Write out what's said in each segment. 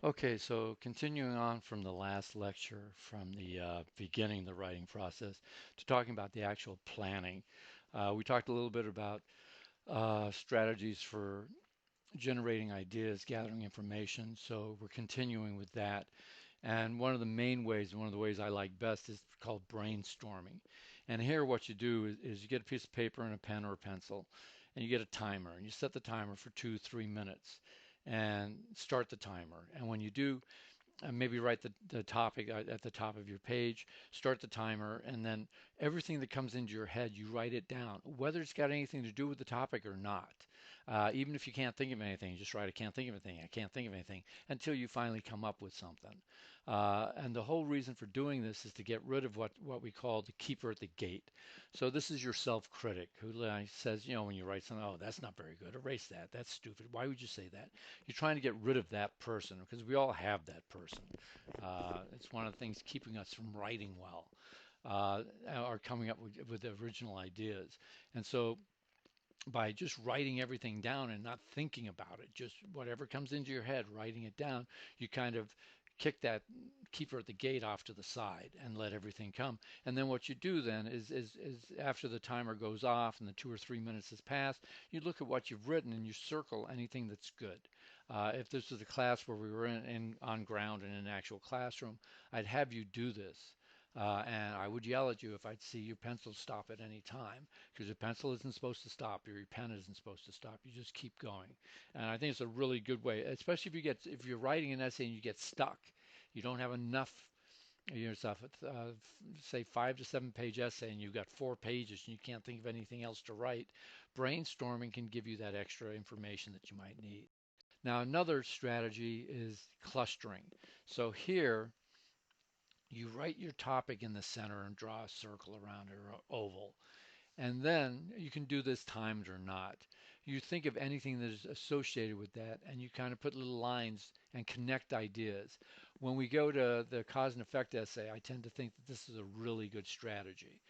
Okay, so continuing on from the last lecture, from the beginning the writing process to talking about the actual planning, we talked a little bit about strategies for generating ideas, gathering information. So we're continuing with that. And one of the main ways, one of the ways I like best is called brainstorming. And here what you do is you get a piece of paper and a pen or a pencil, and you get a timer, and you set the timer for 2, 3 minutes and start the timer. And when you do, maybe write the topic at the top of your page, start the timer, and then everything that comes into your head, you write it down, whether it's got anything to do with the topic or not. Even if you can't think of anything, just write, I can't think of anything, I can't think of anything, until you finally come up with something. And the whole reason for doing this is to get rid of what we call the keeper at the gate. So this is your self-critic who says, when you write something, oh, that's not very good, erase that, that's stupid, why would you say that? You're trying to get rid of that person because we all have that person. It's one of the things keeping us from writing well or coming up with original ideas. And so by just writing everything down and not thinking about it, just whatever comes into your head, writing it down, you kind of kick that keeper at the gate off to the side and let everything come. And then what you do then is after the timer goes off and the 2 or 3 minutes has passed, you look at what you've written and you circle anything that's good. If this was a class where we were on ground in an actual classroom, I'd have you do this. And I would yell at you if I'd see your pencil stop at any time, because your pencil isn't supposed to stop, your pen isn't supposed to stop. You just keep going. And I think it's a really good way, especially if you're writing an essay and you get stuck, you don't have enough yourself, say 5 to 7 page essay, and you've got 4 pages and you can't think of anything else to write. Brainstorming can give you that extra information that you might need. Now, another strategy is clustering. So here, you write your topic in the center and draw a circle around it or oval. And then you can do this timed or not. You think of anything that is associated with that and you kind of put little lines and connect ideas. When we go to the cause and effect essay, I tend to think that this is a really good strategy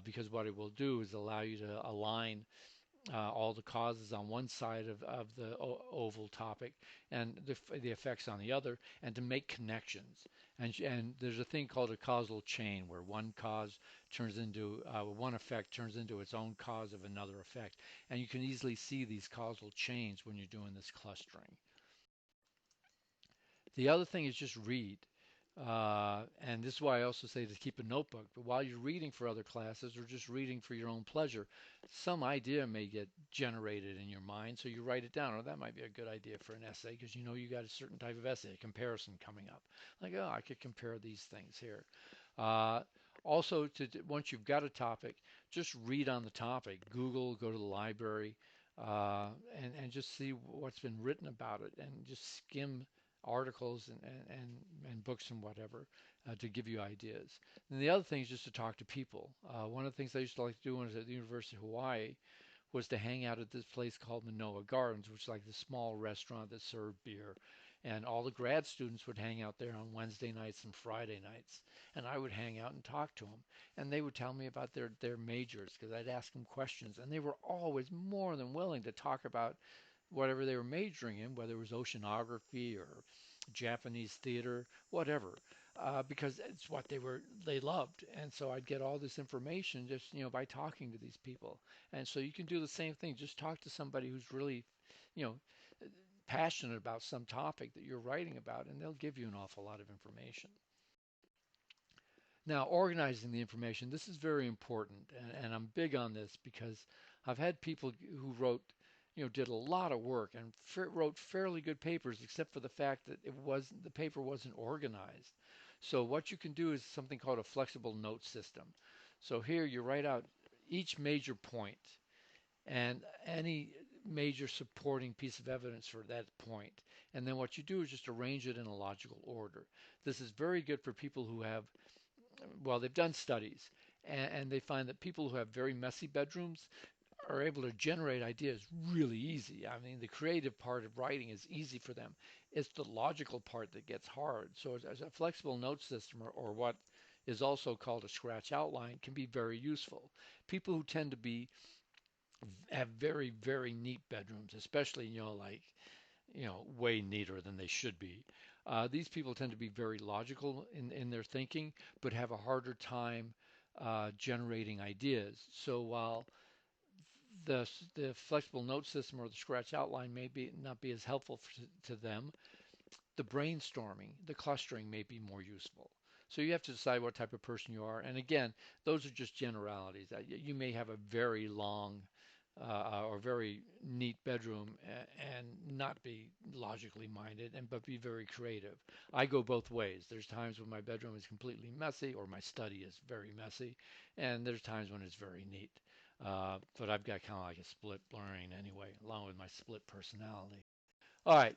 because what it will do is allow you to align all the causes on one side of the oval topic and the effects on the other, and to make connections. And there's a thing called a causal chain where one cause turns into one effect turns into its own cause of another effect. And you can easily see these causal chains when you're doing this clustering. The other thing is just read. And this is why I also say to keep a notebook. But while you're reading for other classes or just reading for your own pleasure, some idea may get generated in your mind. So you write it down. Or that might be a good idea for an essay because you know you got a certain type of essay, a comparison coming up. Like, oh, I could compare these things here. Uh, Also, once you've got a topic, just read on the topic. Google, go to the library, and just see what's been written about it, and just skim articles and books and whatever to give you ideas. And the other thing is just to talk to people. One of the things I used to like to do when I was at the University of Hawaii was to hang out at this place called Manoa Gardens, which is like this small restaurant that served beer. And all the grad students would hang out there on Wednesday nights and Friday nights. And I would hang out and talk to them. And they would tell me about their majors because I'd ask them questions. And they were always more than willing to talk about whatever they were majoring in, whether it was oceanography or Japanese theater, whatever, because it's what they loved. And so I'd get all this information just by talking to these people. And so you can do the same thing. Just talk to somebody who's really, you know, passionate about some topic that you're writing about, and they'll give you an awful lot of information. Now, organizing the information, this is very important, and I'm big on this because I've had people who did a lot of work and wrote fairly good papers, except for the fact that the paper wasn't organized. So what you can do is something called a flexible note system. So here you write out each major point and any major supporting piece of evidence for that point. And then what you do is just arrange it in a logical order. This is very good for people who have well, they've done studies, and they find that people who have very messy bedrooms are able to generate ideas really easy. I mean, the creative part of writing is easy for them. It's the logical part that gets hard. So as a flexible note system or what is also called a scratch outline can be very useful. People who tend to be have very, very neat bedrooms, especially, like, way neater than they should be. These people tend to be very logical in their thinking, but have a harder time generating ideas. So while the flexible note system or the scratch outline may be not be as helpful to them, the brainstorming, the clustering may be more useful. So you have to decide what type of person you are. And again, those are just generalities. You may have a very long or very neat bedroom and not be logically minded and but be very creative. I go both ways. There's times when my bedroom is completely messy or my study is very messy, and there's times when it's very neat. But I've got kind of like a split brain anyway, along with my split personality. All right,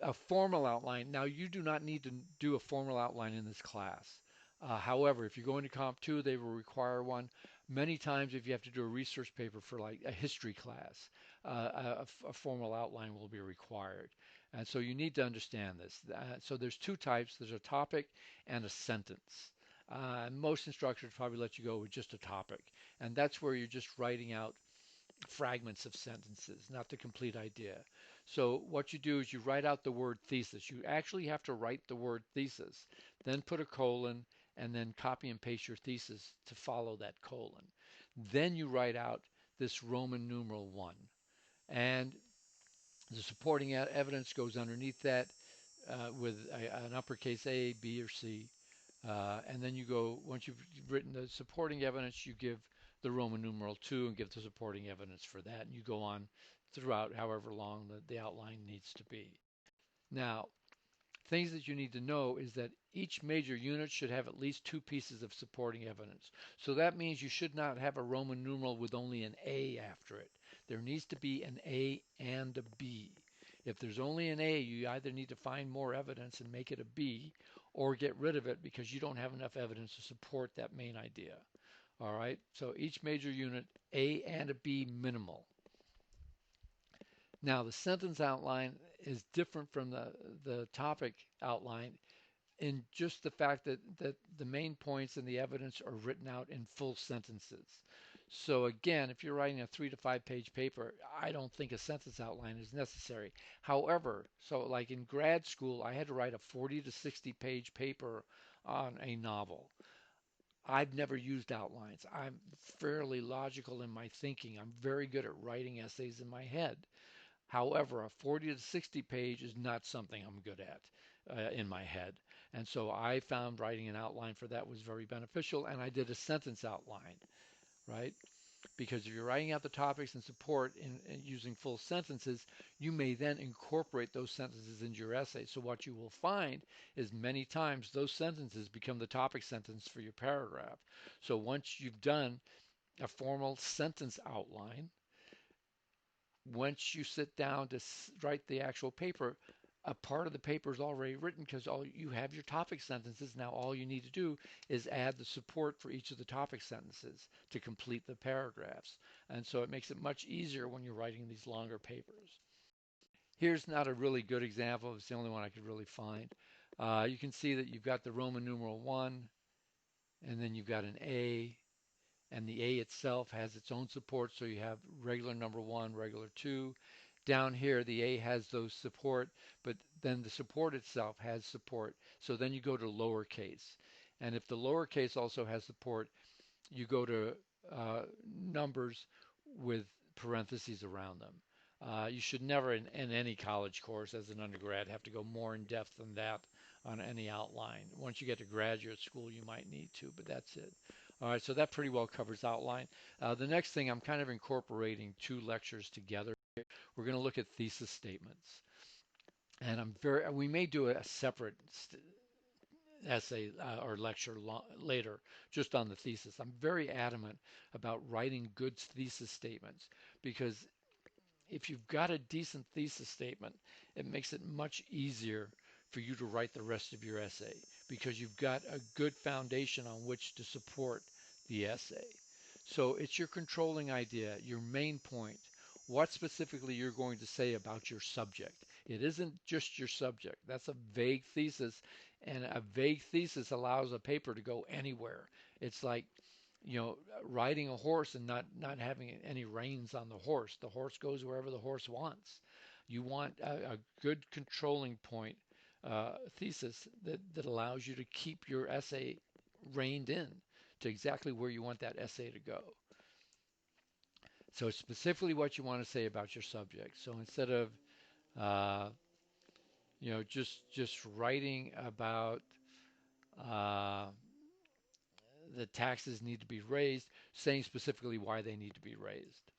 a formal outline. Now, you do not need to do a formal outline in this class. However, if you're going to Comp 2, they will require one. Many times, if you have to do a research paper for like a history class, a formal outline will be required. And so you need to understand this. So there's two types. There's a topic and a sentence. Most instructors probably let you go with just a topic. And that's where you're just writing out fragments of sentences, not the complete idea. So what you do is you write out the word thesis. You actually have to write the word thesis, then put a colon, and then copy and paste your thesis to follow that colon. Then you write out this Roman numeral 1. And the supporting evidence goes underneath that with an uppercase A, B, or C. And then you go, once you've written the supporting evidence, you give the Roman numeral 2 and give the supporting evidence for that. And you go on throughout however long the outline needs to be. Now, things that you need to know is that each major unit should have at least two pieces of supporting evidence. So that means you should not have a Roman numeral with only an A after it. There needs to be an A and a B. If there's only an A, you either need to find more evidence and make it a B, or get rid of it because you don't have enough evidence to support that main idea. All right, so each major unit, A and a B minimal. Now the sentence outline is different from the topic outline in just the fact that the main points and the evidence are written out in full sentences. So again, if you're writing a 3 to 5 page paper, I don't think a sentence outline is necessary. However, so like in grad school, I had to write a 40 to 60 page paper on a novel. I've never used outlines. I'm fairly logical in my thinking. I'm very good at writing essays in my head. However, a 40 to 60 page is not something I'm good at in my head. And so I found writing an outline for that was very beneficial, and I did a sentence outline, right? Because if you're writing out the topics and support in using full sentences, you may then incorporate those sentences into your essay. So what you will find is many times those sentences become the topic sentence for your paragraph. So once you've done a formal sentence outline, once you sit down to write the actual paper, a part of the paper is already written because all you have your topic sentences. Now all you need to do is add the support for each of the topic sentences to complete the paragraphs. And so it makes it much easier when you're writing these longer papers. Here's not a really good example. It's the only one I could really find. You can see that you've got the Roman numeral 1, and then you've got an A, and the A itself has its own support. So you have regular number 1, regular 2. Down here, the A has those support, but then the support itself has support. So then you go to lowercase. And if the lowercase also has support, you go to numbers with parentheses around them. You should never in any college course as an undergrad have to go more in depth than that on any outline. Once you get to graduate school, you might need to, but that's it. All right, so that pretty well covers outline. The next thing, I'm kind of incorporating two lectures together. We're going to look at thesis statements. And we may do a separate essay or lecture later just on the thesis. I'm very adamant about writing good thesis statements because if you've got a decent thesis statement, it makes it much easier for you to write the rest of your essay because you've got a good foundation on which to support the essay. So it's your controlling idea, your main point, what specifically you're going to say about your subject. It isn't just your subject. That's a vague thesis, and a vague thesis allows a paper to go anywhere. It's like, riding a horse and not having any reins on the horse. The horse goes wherever the horse wants. You want a good controlling point thesis that allows you to keep your essay reined in to exactly where you want that essay to go. So it's specifically what you want to say about your subject. So instead of uh, just writing about uh, the taxes need to be raised, saying specifically why they need to be raised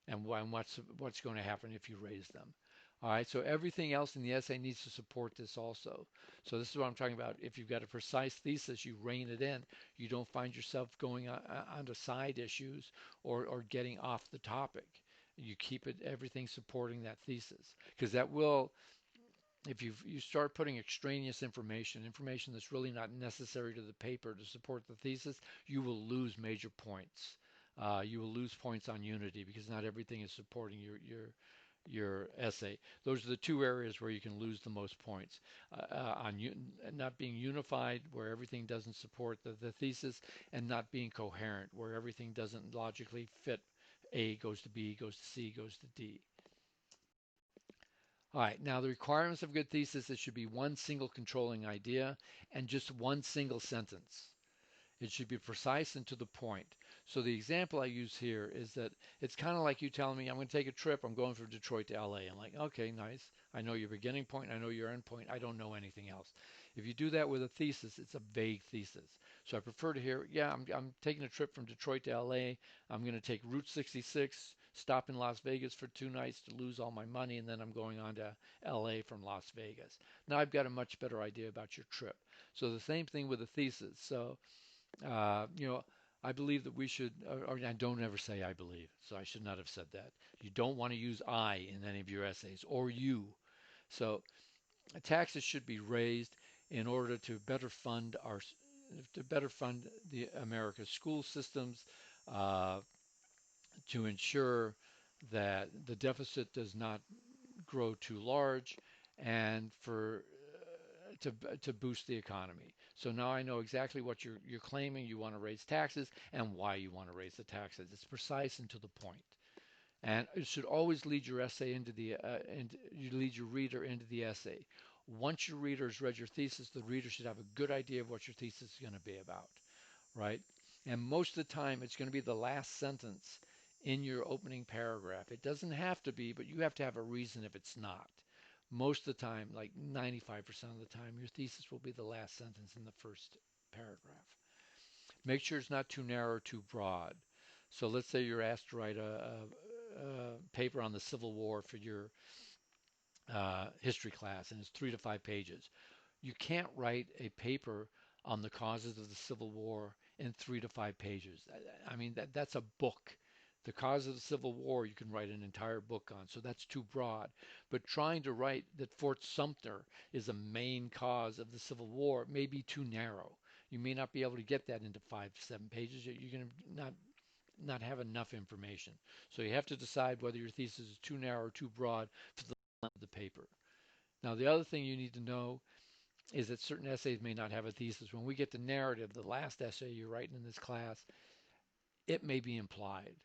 and what's going to happen if you raise them. All right, so everything else in the essay needs to support this also. So this is what I'm talking about. If you've got a precise thesis, you rein it in. You don't find yourself going onto side issues or getting off the topic. You keep it everything supporting that thesis because that will, if you start putting extraneous information that's really not necessary to the paper to support the thesis, you will lose major points. You will lose points on unity because not everything is supporting your essay. Those are the two areas where you can lose the most points. On not being unified, where everything doesn't support the thesis, and not being coherent, where everything doesn't logically fit. A goes to B, goes to C, goes to D. All right, now the requirements of a good thesis, it should be one single controlling idea and just one single sentence. It should be precise and to the point. So the example I use here is that it's kind of like you telling me, I'm going to take a trip. I'm going from Detroit to LA. I'm like, okay, nice. I know your beginning point. I know your end point. I don't know anything else. If you do that with a thesis, it's a vague thesis. So I prefer to hear, yeah, I'm taking a trip from Detroit to LA. I'm going to take Route 66, stop in Las Vegas for 2 nights to lose all my money, and then I'm going on to LA from Las Vegas. Now I've got a much better idea about your trip. So the same thing with a thesis. So you know, I believe that we should, or I don't ever say I believe, so I should not have said that. You don't want to use I in any of your essays or you. So taxes should be raised in order to better fund the America's school systems, uh, to ensure that the deficit does not grow too large, and for to boost the economy. So now I know exactly what you're claiming. You want to raise taxes and why you want to raise the taxes. It's precise and to the point. And it should always lead your essay into and you lead your reader into the essay. Once your reader has read your thesis, the reader should have a good idea of what your thesis is going to be about, right? And most of the time, it's going to be the last sentence in your opening paragraph. It doesn't have to be, but you have to have a reason if it's not. Most of the time, like 95% of the time, your thesis will be the last sentence in the first paragraph. Make sure it's not too narrow or too broad. So let's say you're asked to write a paper on the Civil War for your history class, and it's 3 to 5 pages. You can't write a paper on the causes of the Civil War in 3 to 5 pages. I mean, that's a book. The cause of the Civil War, you can write an entire book on, so that's too broad. But trying to write that Fort Sumter is a main cause of the Civil War may be too narrow. You may not be able to get that into 5 to 7 pages. You're going to not have enough information. So you have to decide whether your thesis is too narrow or too broad for the length of the paper. Now, the other thing you need to know is that certain essays may not have a thesis. When we get to narrative, the last essay you're writing in this class, it may be implied.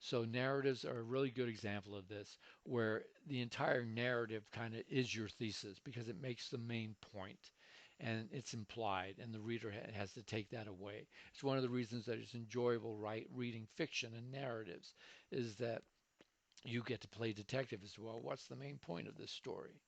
So narratives are a really good example of this, where the entire narrative kind of is your thesis because it makes the main point and it's implied, and the reader has to take that away. It's one of the reasons that it's enjoyable reading fiction and narratives, is that you get to play detective as well. What's the main point of this story?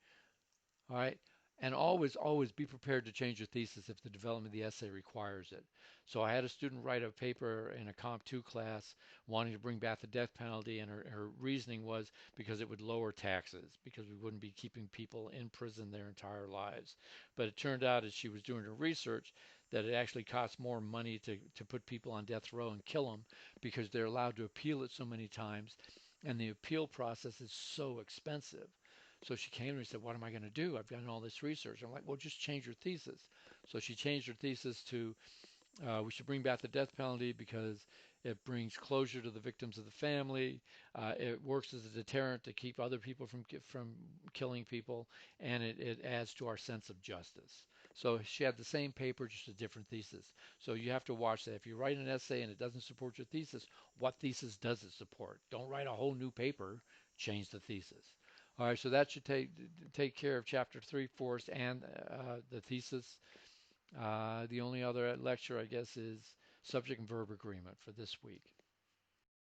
All right. And always be prepared to change your thesis if the development of the essay requires it. So I had a student write a paper in a Comp 2 class wanting to bring back the death penalty, and her reasoning was because it would lower taxes, because we wouldn't be keeping people in prison their entire lives. But it turned out as she was doing her research that it actually costs more money to put people on death row and kill them because they're allowed to appeal it so many times, and the appeal process is so expensive. So she came to me and said, what am I going to do? I've done all this research. I'm like, well, just change your thesis. So she changed her thesis to, we should bring back the death penalty because it brings closure to the victims of the family. It works as a deterrent to keep other people from killing people, and it adds to our sense of justice. So she had the same paper, just a different thesis. So you have to watch that. If you write an essay and it doesn't support your thesis, what thesis does it support? Don't write a whole new paper, change the thesis. All right, so that should take care of chapter three for us and the thesis. The only other lecture, I guess, is subject and verb agreement for this week.